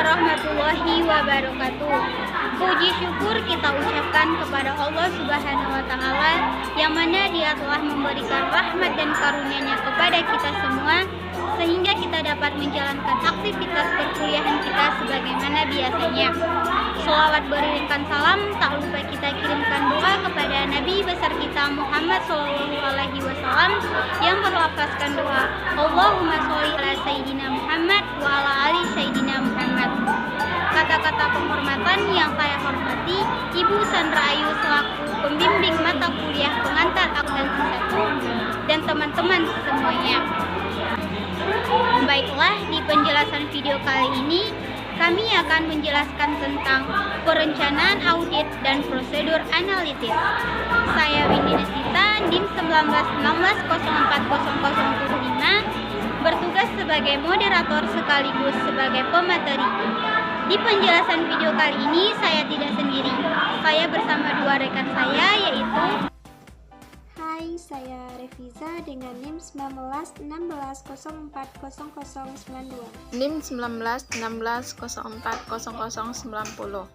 warahmatullahi wabarakatuh. Puji syukur kita ucapkan kepada Allah Subhanahu wa Ta'ala, yang mana Dia telah memberikan rahmat dan karunia-Nya kepada kita semua, sehingga kita dapat menjalankan aktivitas perkuliahan kita sebagaimana biasanya. Sholawat beriringkan salam, tak lupa kita kirimkan doa kepada Nabi besar kita Muhammad SAW yang berlafazkan doa Allahumma sholli ala Sayyidina Muhammad wa ala ali Sayyidina Muhammad. Kata-kata penghormatan yang saya hormati Ibu Sandra Ayu selaku pembimbing mata kuliah pengantar akuntansi 1 dan teman-teman semuanya. Baiklah, di penjelasan video kali ini kami akan menjelaskan tentang perencanaan audit dan prosedur analitis. Saya Windy Nesita, NIM 1916040075, bertugas sebagai moderator sekaligus sebagai pemateri. Di penjelasan video kali ini saya tidak sendiri. Saya bersama dua rekan saya, yaitu Hai, saya Reviza dengan NIM 1916040092. NIM 1916040090.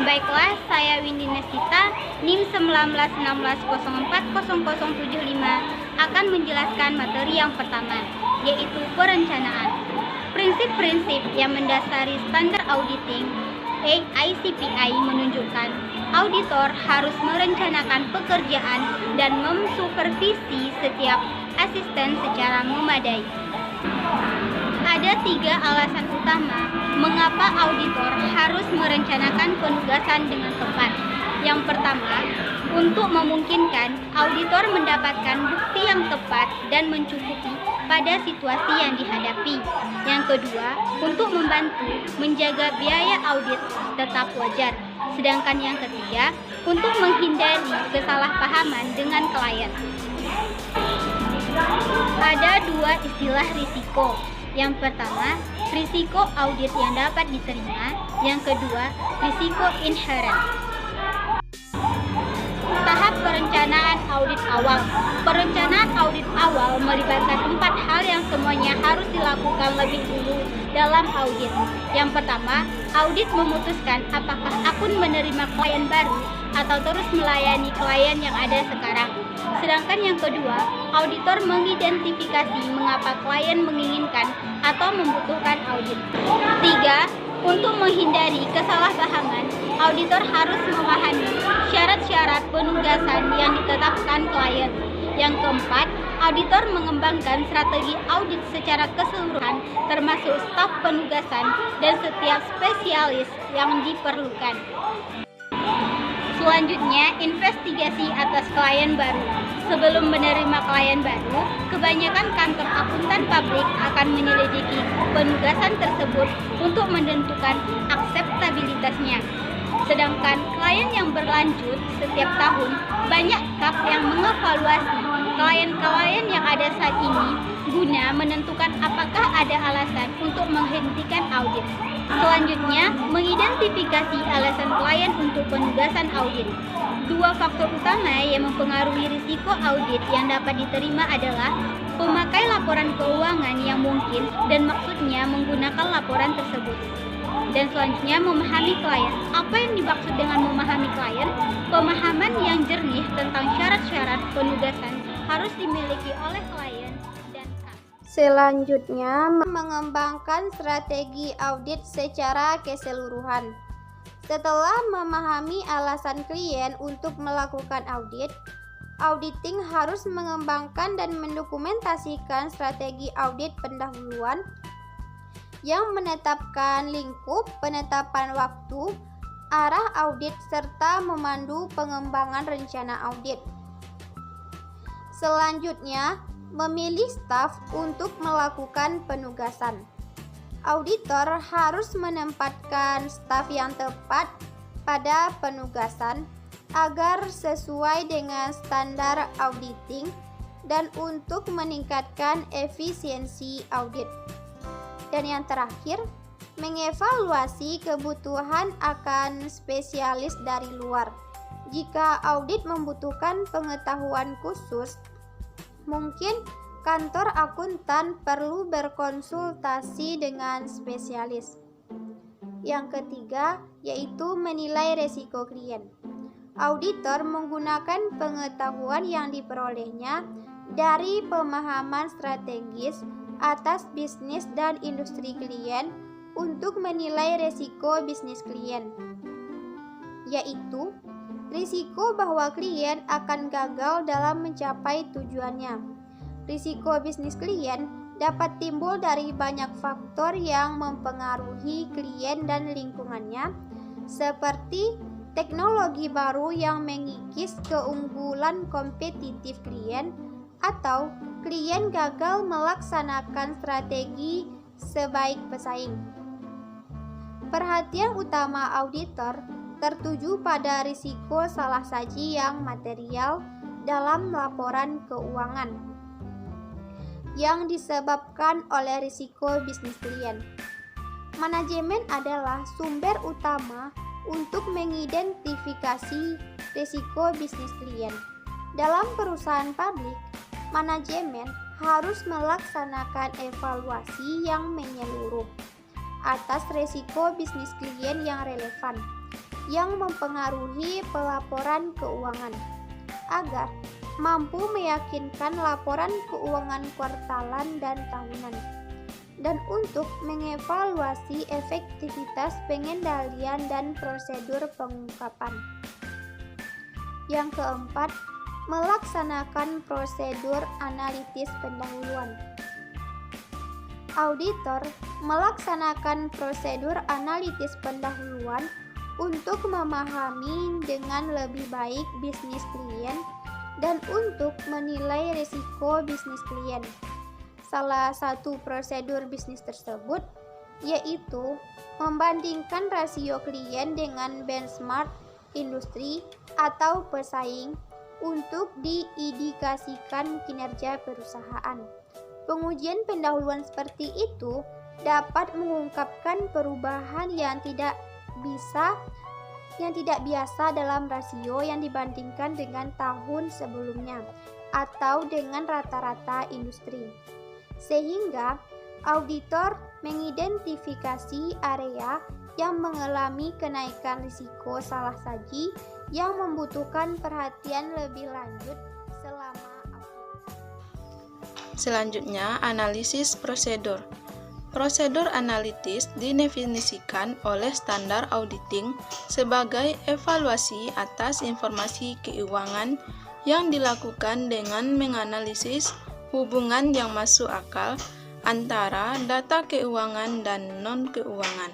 Baiklah, saya Windy Nesita, NIM 1916040075 akan menjelaskan materi yang pertama, yaitu perencanaan. Prinsip-prinsip yang mendasari standar auditing ICPI menunjukkan auditor harus merencanakan pekerjaan dan mensupervisi setiap asisten secara memadai. Ada 3 alasan utama mengapa auditor harus merencanakan penugasan dengan tepat. Yang pertama, untuk memungkinkan auditor mendapatkan bukti yang tepat dan mencukupi pada situasi yang dihadapi. Yang kedua, untuk membantu menjaga biaya audit tetap wajar. Sedangkan yang ketiga, untuk menghindari kesalahpahaman dengan klien. Ada 2 istilah risiko. Yang pertama, risiko audit yang dapat diterima. Yang kedua, risiko inherent. Tahap perencanaan audit awal. Perencanaan audit awal melibatkan 4 hal yang semuanya harus dilakukan lebih dulu dalam audit. Yang pertama, audit memutuskan apakah akun menerima klien baru atau terus melayani klien yang ada sekarang. Sedangkan yang kedua, auditor mengidentifikasi mengapa klien menginginkan atau membutuhkan audit. 3. Untuk menghindari kesalahpahaman, auditor harus memahami syarat-syarat penugasan yang ditetapkan klien. Yang keempat, auditor mengembangkan strategi audit secara keseluruhan, termasuk staf penugasan dan setiap spesialis yang diperlukan. Selanjutnya, investigasi atas klien baru. Sebelum menerima klien baru, kebanyakan kantor akuntan publik akan menyelidiki penugasan tersebut untuk menentukan akseptabilitasnya. Sedangkan klien yang berlanjut setiap tahun, banyak KAP yang mengevaluasi klien-klien yang ada saat ini guna menentukan apakah ada alasan untuk menghentikan audit. Selanjutnya, mengidentifikasi alasan klien untuk penugasan audit. 2 faktor utama yang mempengaruhi risiko audit yang dapat diterima adalah pemakai laporan keuangan yang mungkin dan maksudnya menggunakan laporan tersebut. Dan selanjutnya, memahami klien. Apa yang dimaksud dengan memahami klien? Pemahaman yang jernih tentang syarat-syarat penugasan harus dimiliki oleh klien dan KAP. Selanjutnya, mengembangkan strategi audit secara keseluruhan. Setelah memahami alasan klien untuk melakukan audit, auditing harus mengembangkan dan mendokumentasikan strategi audit pendahuluan yang menetapkan lingkup, penetapan waktu, arah audit, serta memandu pengembangan rencana audit. Selanjutnya, memilih staf untuk melakukan penugasan. Auditor harus menempatkan staf yang tepat pada penugasan agar sesuai dengan standar auditing dan untuk meningkatkan efisiensi audit. Dan yang terakhir, mengevaluasi kebutuhan akan spesialis dari luar. Jika audit membutuhkan pengetahuan khusus, mungkin kantor akuntan perlu berkonsultasi dengan spesialis. Yang ketiga, yaitu menilai resiko klien. Auditor menggunakan pengetahuan yang diperolehnya dari pemahaman strategis atas bisnis dan industri klien untuk menilai risiko bisnis klien, yaitu risiko bahwa klien akan gagal dalam mencapai tujuannya. Risiko bisnis klien dapat timbul dari banyak faktor yang mempengaruhi klien dan lingkungannya, seperti teknologi baru yang mengikis keunggulan kompetitif klien, atau klien gagal melaksanakan strategi sebaik pesaing. Perhatian utama auditor tertuju pada risiko salah saji yang material dalam laporan keuangan yang disebabkan oleh risiko bisnis klien. Manajemen adalah sumber utama untuk mengidentifikasi risiko bisnis klien. Dalam perusahaan publik, manajemen harus melaksanakan evaluasi yang menyeluruh atas risiko bisnis klien yang relevan, yang mempengaruhi pelaporan keuangan, agar mampu meyakinkan laporan keuangan kuartalan dan tahunan, dan untuk mengevaluasi efektivitas pengendalian dan prosedur pengungkapan. Yang keempat, melaksanakan prosedur analitis pendahuluan. Auditor melaksanakan prosedur analitis pendahuluan untuk memahami dengan lebih baik bisnis klien dan untuk menilai risiko bisnis klien. Salah satu prosedur bisnis tersebut yaitu membandingkan rasio klien dengan benchmark industri atau pesaing untuk diindikasikan kinerja perusahaan. Pengujian pendahuluan seperti itu dapat mengungkapkan perubahan yang tidak biasa dalam rasio yang dibandingkan dengan tahun sebelumnya atau dengan rata-rata industri. Sehingga auditor mengidentifikasi area yang mengalami kenaikan risiko salah saji yang membutuhkan perhatian lebih lanjut selama audit. Selanjutnya, analisis prosedur. Prosedur analitis didefinisikan oleh standar auditing sebagai evaluasi atas informasi keuangan yang dilakukan dengan menganalisis hubungan yang masuk akal antara data keuangan dan non-keuangan.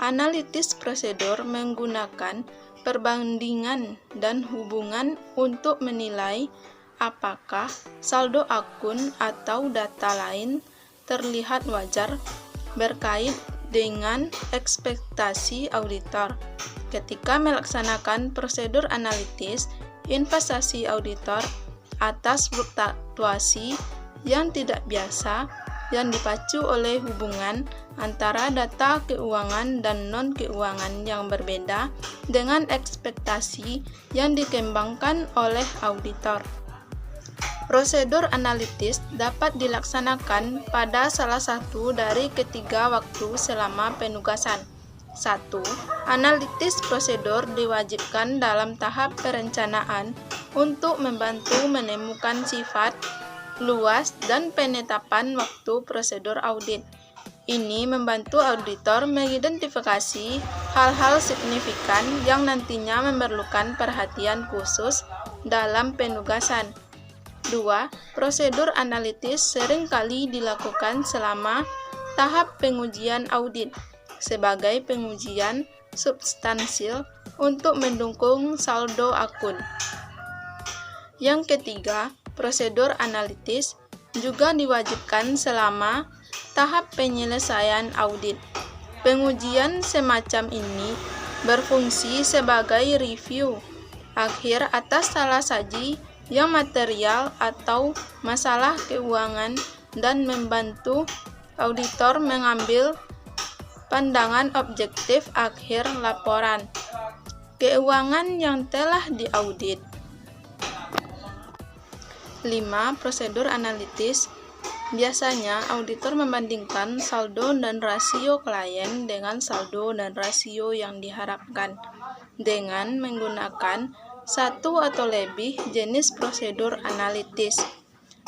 Analitis prosedur menggunakan perbandingan dan hubungan untuk menilai apakah saldo akun atau data lain terlihat wajar berkait dengan ekspektasi auditor. Ketika melaksanakan prosedur analitis investasi auditor atas fluktuasi yang tidak biasa yang dipacu oleh hubungan antara data keuangan dan non-keuangan yang berbeda dengan ekspektasi yang dikembangkan oleh auditor. Prosedur analitis dapat dilaksanakan pada salah satu dari ketiga waktu selama penugasan. 1. Analitis prosedur diwajibkan dalam tahap perencanaan untuk membantu menemukan sifat, luas, dan penetapan waktu prosedur audit. Ini membantu auditor mengidentifikasi hal-hal signifikan yang nantinya memerlukan perhatian khusus dalam penugasan. 2. Prosedur analitis seringkali dilakukan selama tahap pengujian audit sebagai pengujian substansial untuk mendukung saldo akun. Yang ketiga, prosedur analitis juga diwajibkan selama tahap penyelesaian audit. Pengujian semacam ini berfungsi sebagai review akhir atas salah saji yang material atau masalah keuangan dan membantu auditor mengambil pandangan objektif akhir laporan keuangan yang telah diaudit. 5. Prosedur analitis. Biasanya, auditor membandingkan saldo dan rasio klien dengan saldo dan rasio yang diharapkan dengan menggunakan satu atau lebih jenis prosedur analitis.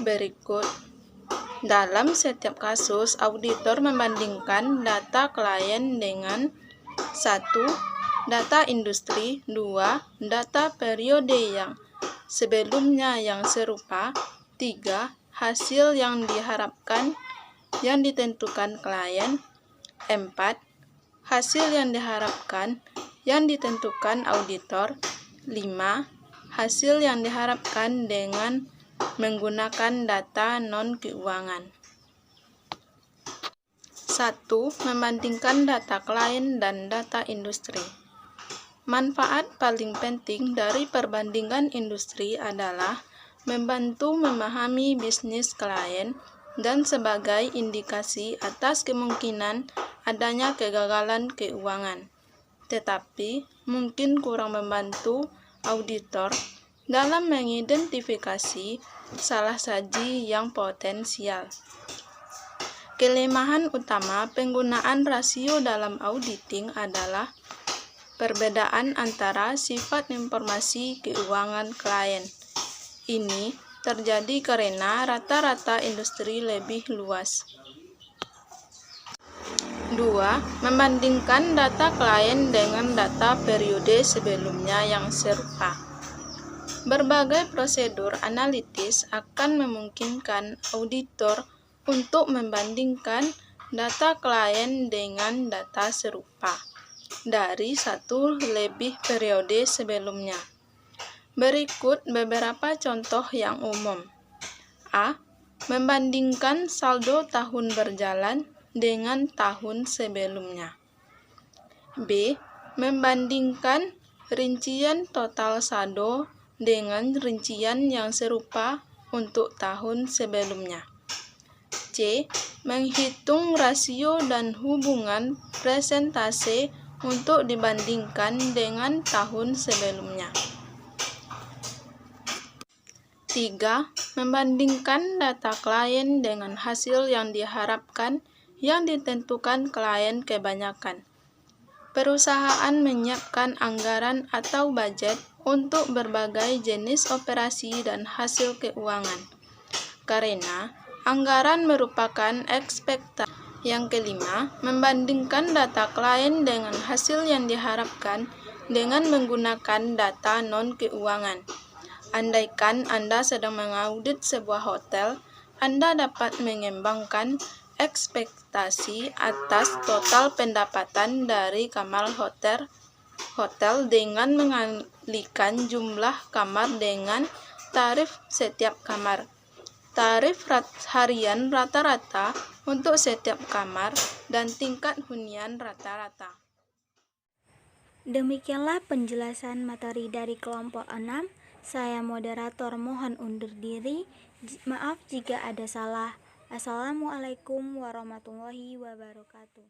Berikut. Dalam setiap kasus, auditor membandingkan data klien dengan 1. Data industri. 2. Data periode yang sebelumnya yang serupa. 3. Hasil yang diharapkan yang ditentukan klien. 4. Hasil yang diharapkan yang ditentukan auditor. 5. Hasil yang diharapkan dengan menggunakan data non-keuangan. 1. Membandingkan data klien dan data industri. Manfaat paling penting dari perbandingan industri adalah membantu memahami bisnis klien dan sebagai indikasi atas kemungkinan adanya kegagalan keuangan. Tetapi, mungkin kurang membantu auditor dalam mengidentifikasi salah saji yang potensial. Kelemahan utama penggunaan rasio dalam auditing adalah perbedaan antara sifat informasi keuangan klien. Ini terjadi karena rata-rata industri lebih luas. 2. Membandingkan data klien dengan data periode sebelumnya yang serupa. Berbagai prosedur analitis akan memungkinkan auditor untuk membandingkan data klien dengan data serupa dari satu lebih periode sebelumnya. Berikut beberapa contoh yang umum. A. Membandingkan saldo tahun berjalan dengan tahun sebelumnya. B. Membandingkan rincian total saldo dengan rincian yang serupa untuk tahun sebelumnya. C. Menghitung rasio dan hubungan persentase untuk dibandingkan dengan tahun sebelumnya. 3. Membandingkan data klien dengan hasil yang diharapkan yang ditentukan klien kebanyakan. Perusahaan menyiapkan anggaran atau budget untuk berbagai jenis operasi dan hasil keuangan. Karena anggaran merupakan ekspektasi. Yang kelima, membandingkan data klien dengan hasil yang diharapkan dengan menggunakan data non-keuangan. Andaikan Anda sedang mengaudit sebuah hotel, Anda dapat mengembangkan ekspektasi atas total pendapatan dari kamar hotel dengan mengalihkan jumlah kamar dengan tarif setiap kamar, tarif harian rata-rata untuk setiap kamar, dan tingkat hunian rata-rata. Demikianlah penjelasan materi dari kelompok 6. Saya moderator mohon undur diri. Maaf jika ada salah. Assalamualaikum warahmatullahi wabarakatuh.